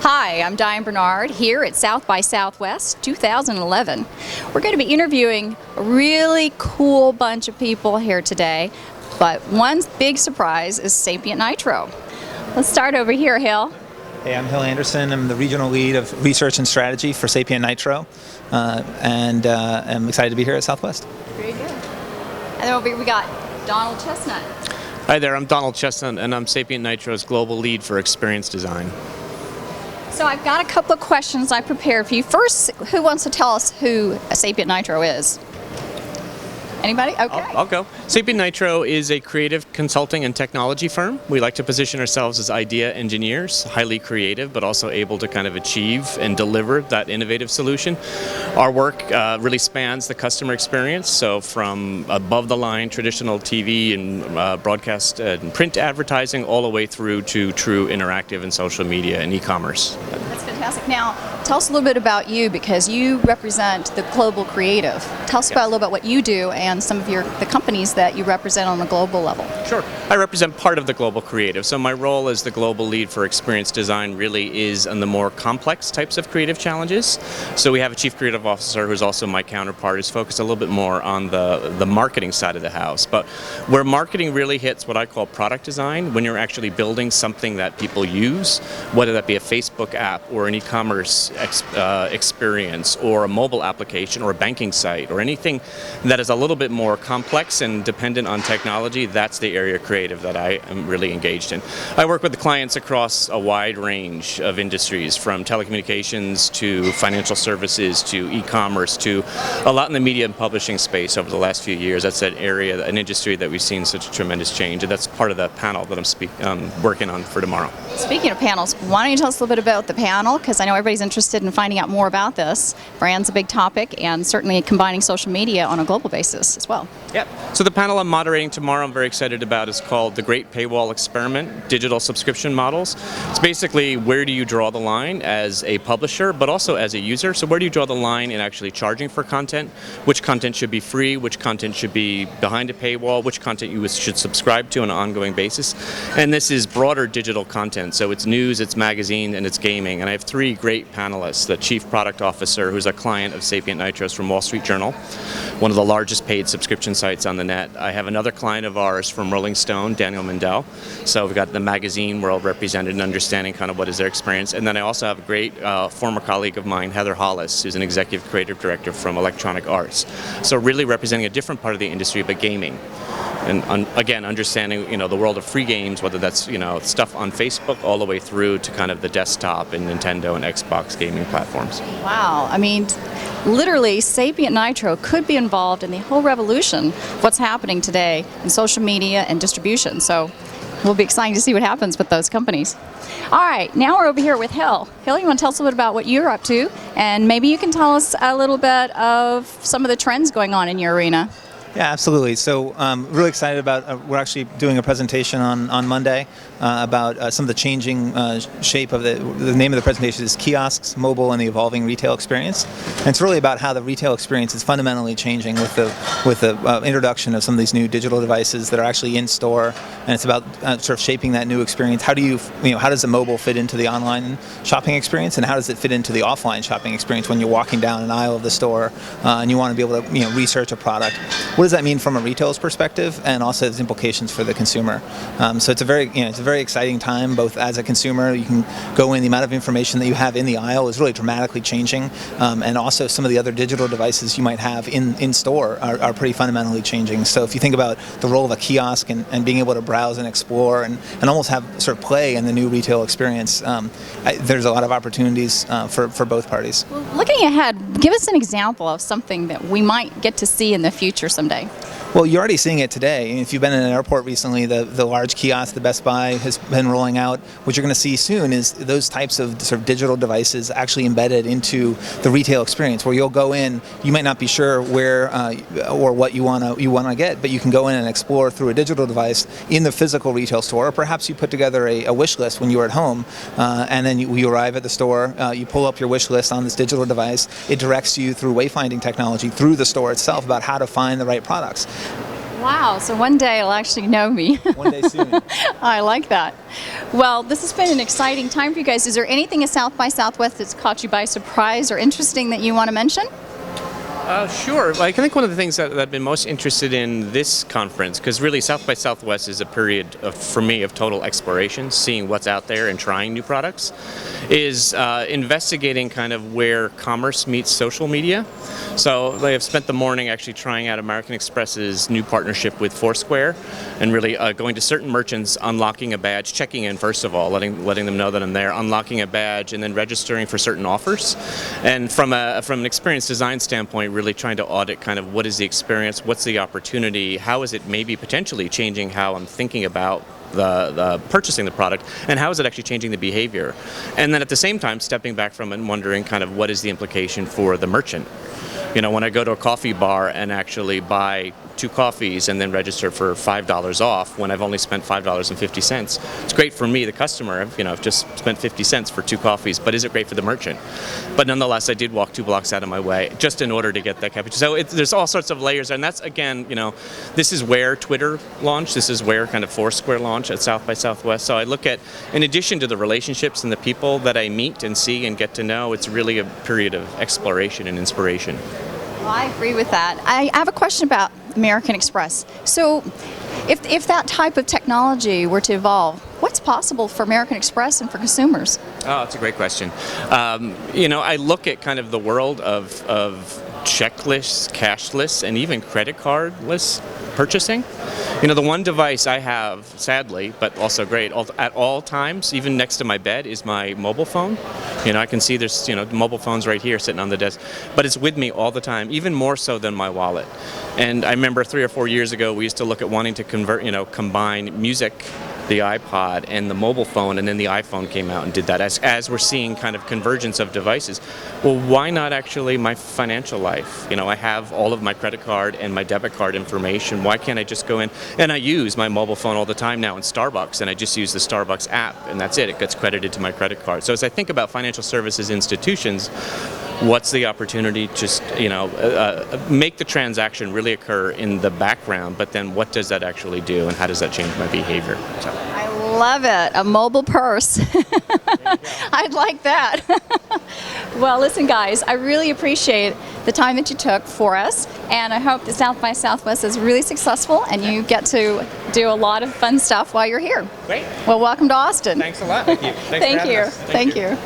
Hi, I'm Diane Bernard here at South by Southwest 2011. We're going to be interviewing a really cool bunch of people here today, but one big surprise is SapientNitro. Let's start over here, Hill. Hey, I'm Hill Anderson. I'm the regional lead of research and strategy for SapientNitro, and I'm excited to be here at Southwest. Very good. And then over here we got Donald Chestnut. Hi there, I'm Donald Chestnut, and I'm SapientNitro's global lead for experience design. So I've got a couple of questions I prepared for you. First, who wants to tell us who SapientNitro is? Anybody? Okay. I'll go. SapientNitro is a creative consulting and technology firm. We like to position ourselves as idea engineers, highly creative, but also able to kind of achieve and deliver that innovative solution. Our work really spans the customer experience, so from above the line traditional TV and broadcast and print advertising all the way through to true interactive and social media and e-commerce. That's fantastic. Now, tell us a little bit about you, because you represent the global creative. Tell us about a little bit what you do and some of the companies that you represent on a global level. Sure. I represent part of the global creative. So my role as the global lead for experience design really is on the more complex types of creative challenges. So we have a chief creative officer who's also my counterpart, who's focused a little bit more on the marketing side of the house. But where marketing really hits what I call product design, when you're actually building something that people use, whether that be a Facebook app or an e-commerce experience or a mobile application or a banking site or anything that is a little bit more complex and dependent on technology, that's the area of creative that I am really engaged in. I work with the clients across a wide range of industries, from telecommunications to financial services to e-commerce to a lot in the media and publishing space over the last few years. That's an area, an industry that we've seen such a tremendous change, and that's part of the panel that I'm working on for tomorrow. Speaking of panels, why don't you tell us a little bit about the panel, because I know everybody's interested in finding out more about this. Brand's a big topic, and certainly combining social media on a global basis as well. Yep. So the panel I'm moderating tomorrow I'm very excited about is called The Great Paywall Experiment, Digital Subscription Models. It's basically, where do you draw the line as a publisher, but also as a user? So where do you draw the line in actually charging for content? Which content should be free? Which content should be behind a paywall? Which content you should subscribe to on an ongoing basis? And this is broader digital content. So it's news, it's magazine, and it's gaming. And I have three great panelists. The Chief Product Officer, who's a client of SapientNitro's from Wall Street Journal, one of the largest paid subscription sites on the net. I have another client of ours from Rolling Stone, Daniel Mandel. So we've got the magazine world represented and understanding kind of what is their experience. And then I also have a great former colleague of mine, Heather Hollis, who's an executive creative director from Electronic Arts. So really representing a different part of the industry, but gaming. And again, understanding the world of free games, whether that's stuff on Facebook all the way through to kind of the desktop and Nintendo and Xbox gaming platforms. Wow, I mean, literally, SapientNitro could be involved in the whole revolution of what's happening today in social media and distribution. So we'll be excited to see what happens with those companies. All right, now we're over here with Hill. Hill, you want to tell us a little bit about what you're up to, and maybe you can tell us a little bit of some of the trends going on in your arena. Yeah, absolutely. So really excited about, we're actually doing a presentation on Monday about some of the changing shape of the name of the presentation is Kiosks, Mobile, and the Evolving Retail Experience. And it's really about how the retail experience is fundamentally changing with the introduction of some of these new digital devices that are actually in store, and it's about sort of shaping that new experience. How does the mobile fit into the online shopping experience, and how does it fit into the offline shopping experience when you're walking down an aisle of the store and you want to be able to research a product? What does that mean from a retailer's perspective, and also its implications for the consumer? So it's a very exciting time, both as a consumer. You can go in, the amount of information that you have in the aisle is really dramatically changing, and also some of the other digital devices you might have in store are pretty fundamentally changing. So if you think about the role of a kiosk and being able to browse and explore and almost have sort of play in the new retail experience, there's a lot of opportunities for both parties. Well, looking ahead, give us an example of something that we might get to see in the future someday. Well, you're already seeing it today. If you've been in an airport recently, the large kiosk, the Best Buy has been rolling out. What you're going to see soon is those types of sort of digital devices actually embedded into the retail experience, where you'll go in, you might not be sure where or what you want to get, but you can go in and explore through a digital device in the physical retail store, or perhaps you put together a wish list when you were at home, and then you arrive at the store, you pull up your wish list on this digital device, it directs you through wayfinding technology through the store itself about how to find the right products. Wow, so one day it'll actually know me. One day soon. I like that. Well, this has been an exciting time for you guys. Is there anything at South by Southwest that's caught you by surprise or interesting that you want to mention? Sure. Like, I think one of the things that I've been most interested in this conference, because really South by Southwest is a period for me of total exploration, seeing what's out there and trying new products, is investigating kind of where commerce meets social media. So I've spent the morning actually trying out American Express's new partnership with Foursquare, and really going to certain merchants, unlocking a badge, checking in first of all, letting them know that I'm there, unlocking a badge, and then registering for certain offers. And from an experience design standpoint, really trying to audit kind of what is the experience, what's the opportunity, how is it maybe potentially changing how I'm thinking about the purchasing the product, and how is it actually changing the behavior. And then at the same time stepping back from it and wondering kind of what is the implication for the merchant. You know, when I go to a coffee bar and actually buy 2 coffees and then register for $5 off when I've only spent $5.50, it's great for me, the customer. I've just spent 50 cents for 2 coffees, but is it great for the merchant? But nonetheless, I did walk 2 blocks out of my way just in order to get that cappuccino. So there's all sorts of layers, and that's, again, this is where Twitter launched. This is where kind of Foursquare launched at South by Southwest. So I look at, in addition to the relationships and the people that I meet and see and get to know, it's really a period of exploration and inspiration. Well, I agree with that. I have a question about American Express. So if that type of technology were to evolve, what's possible for American Express and for consumers? Oh, that's a great question. I look at kind of the world of checkless, cashless, and even credit cardless purchasing. The one device I have, sadly, but also great, at all times, even next to my bed, is my mobile phone. I can see there's, mobile phones right here sitting on the desk, but it's with me all the time, even more so than my wallet. And I remember 3 or 4 years ago, we used to look at wanting to combine music, the iPod, and the mobile phone, and then the iPhone came out and did that. As we're seeing kind of convergence of devices, well, why not actually my financial life? I have all of my credit card and my debit card information. Why can't I just go in? And I use my mobile phone all the time now in Starbucks, and I just use the Starbucks app, and that's it. It gets credited to my credit card. So as I think about financial services institutions, what's the opportunity to just, make the transaction really occur in the background, but then what does that actually do, and how does that change my behavior? So. I love it. A mobile purse. I'd like that. Well, listen, guys, I really appreciate the time that you took for us, and I hope that South by Southwest is really successful and you get to do a lot of fun stuff while you're here. Great. Well, welcome to Austin. Thanks a lot. Thank you. Thanks Thank for having you. us. Thank you.